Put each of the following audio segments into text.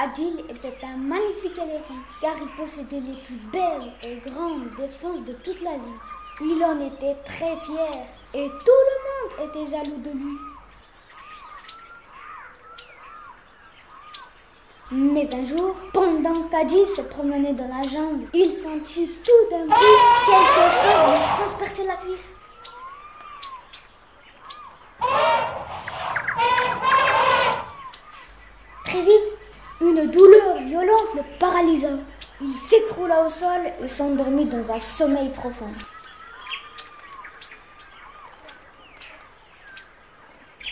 Adil était un magnifique éléphant, car il possédait les plus belles et grandes défenses de toute l'Asie. Il en était très fier, et tout le monde était jaloux de lui. Mais un jour, pendant qu'Adil se promenait dans la jungle, il sentit tout d'un coup quelque chose lui transpercer la cuisse. Très vite, une douleur violente le paralysa. Il s'écroula au sol et s'endormit dans un sommeil profond.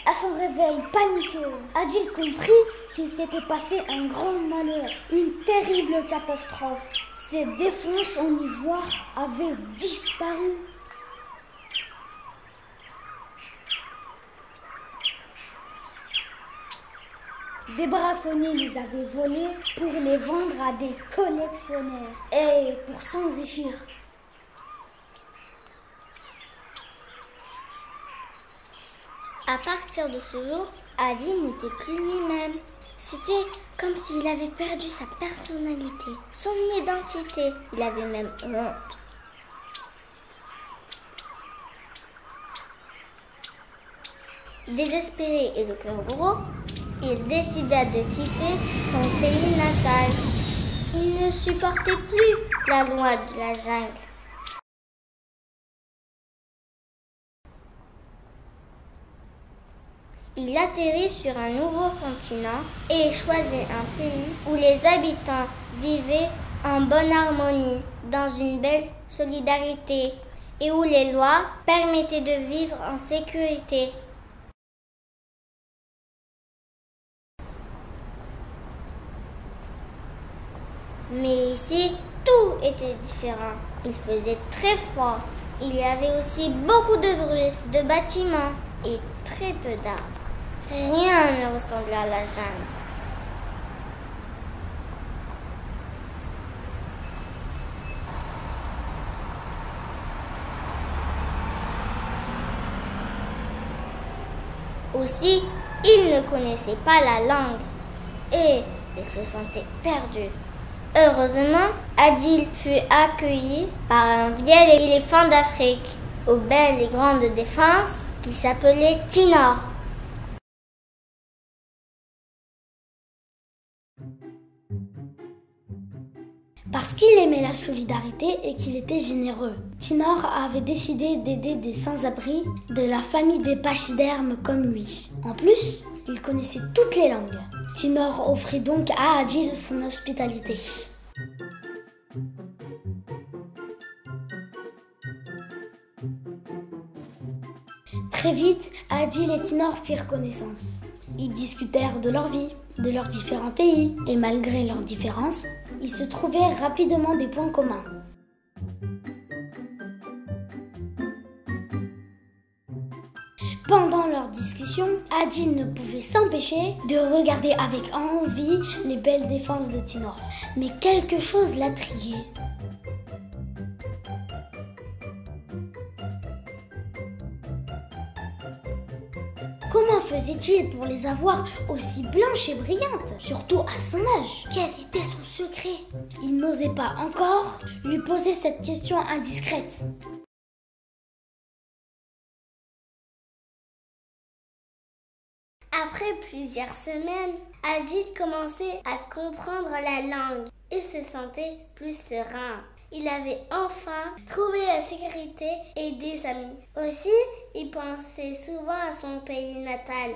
À son réveil paniqué, Adil comprit qu'il s'était passé un grand malheur, une terrible catastrophe. Ses défenses en ivoire avaient disparu. Des braconniers les avaient volés pour les vendre à des collectionneurs et pour s'enrichir. À partir de ce jour, Adil n'était plus lui-même. C'était comme s'il avait perdu sa personnalité, son identité. Il avait même honte. Désespéré et le cœur gros, il décida de quitter son pays natal. Il ne supportait plus la loi de la jungle. Il atterrit sur un nouveau continent et choisit un pays où les habitants vivaient en bonne harmonie, dans une belle solidarité et où les lois permettaient de vivre en sécurité. Mais ici, tout était différent. Il faisait très froid. Il y avait aussi beaucoup de bruit, de bâtiments et très peu d'arbres. Rien ne ressemblait à la jungle. Aussi, il ne connaissait pas la langue et il se sentait perdu. Heureusement, Adil fut accueilli par un vieil éléphant d'Afrique, aux belles et grandes défenses, qui s'appelait Tinor. Parce qu'il aimait la solidarité et qu'il était généreux, Tinor avait décidé d'aider des sans-abri de la famille des pachydermes comme lui. En plus, il connaissait toutes les langues. Tinor offrit donc à Adil son hospitalité. Très vite, Adil et Tinor firent connaissance. Ils discutèrent de leur vie, de leurs différents pays, et malgré leurs différences, ils se trouvèrent rapidement des points communs. Pendant leur discussion, Adil ne pouvait s'empêcher de regarder avec envie les belles défenses de Tinor. Mais quelque chose l'intriguait. Comment faisait-il pour les avoir aussi blanches et brillantes, surtout à son âge? Quel était son secret? Il n'osait pas encore lui poser cette question indiscrète. Après plusieurs semaines, Adil commençait à comprendre la langue et se sentait plus serein. Il avait enfin trouvé la sécurité et des amis. Aussi, il pensait souvent à son pays natal.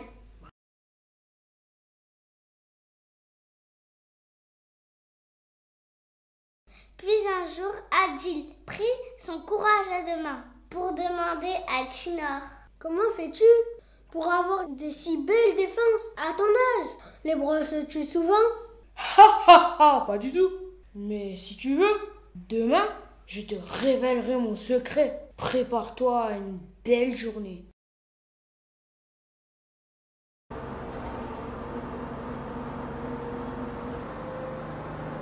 Puis un jour, Adil prit son courage à deux mains pour demander à Tinor: « Comment fais-tu pour avoir de si belles défenses à ton âge? Les brosses-tu souvent ?» Pas du tout. Mais si tu veux, demain, je te révélerai mon secret. Prépare-toi à une belle journée.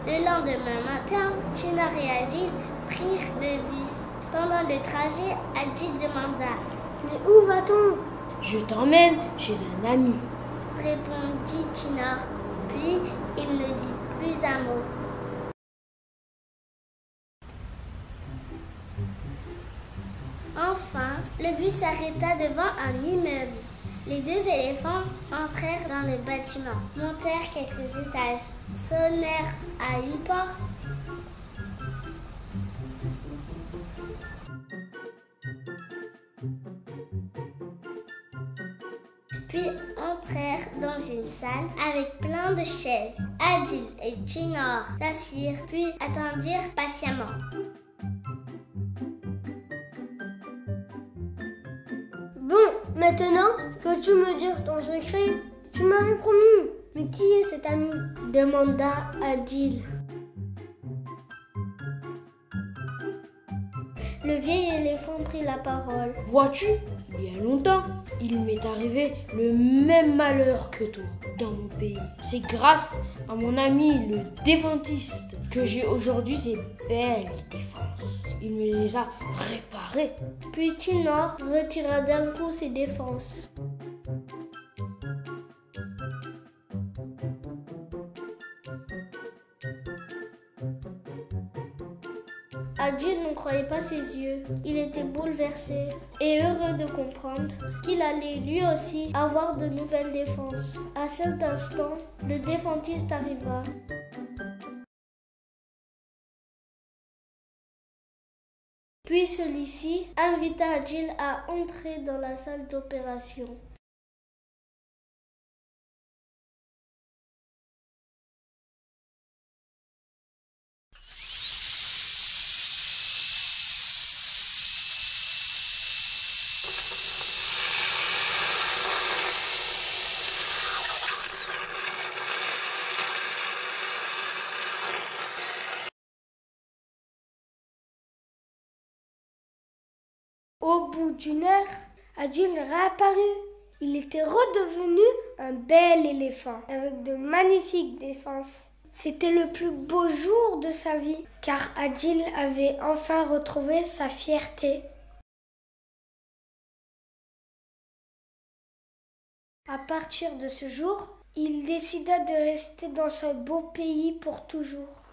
Le lendemain matin, Tinor et Adil prirent le bus. Pendant le trajet, Adil demanda: « Mais où va-t-on ?» « Je t'emmène chez un ami, » répondit Tinor. Puis Il ne dit plus un mot. Enfin, le bus s'arrêta devant un immeuble. Les deux éléphants entrèrent dans le bâtiment, montèrent quelques étages, sonnèrent à une porte. Puis entrèrent dans une salle avec plein de chaises. Adil et Chinor s'assirent, puis attendirent patiemment. Bon, maintenant, peux-tu me dire ton secret? Tu m'avais promis. Mais qui est cet ami? Demanda Adil. Le vieil éléphant prit la parole. Vois-tu, il y a longtemps, il m'est arrivé le même malheur que toi dans mon pays. C'est grâce à mon ami le défentiste que j'ai aujourd'hui ces belles défenses. Il me les a réparées. Puis Chinor retira d'un coup ses défenses. Adil ne croyait pas ses yeux. Il était bouleversé et heureux de comprendre qu'il allait lui aussi avoir de nouvelles défenses. À cet instant, le défentiste arriva. Puis celui-ci invita Adil à entrer dans la salle d'opération. Au bout d'une heure, Adil réapparut. Il était redevenu un bel éléphant avec de magnifiques défenses. C'était le plus beau jour de sa vie, car Adil avait enfin retrouvé sa fierté. À partir de ce jour, il décida de rester dans ce beau pays pour toujours.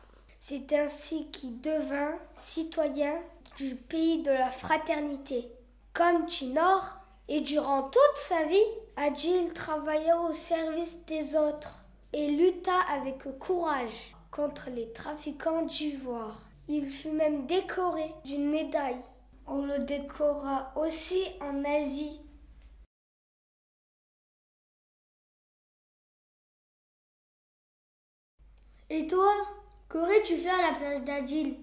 C'est ainsi qu'il devint citoyen du pays de la fraternité, comme Chinor, et durant toute sa vie, Adil travailla au service des autres et lutta avec courage contre les trafiquants d'ivoire. Il fut même décoré d'une médaille. On le décora aussi en Asie. Et toi, qu'aurais-tu fait à la place d'Adil?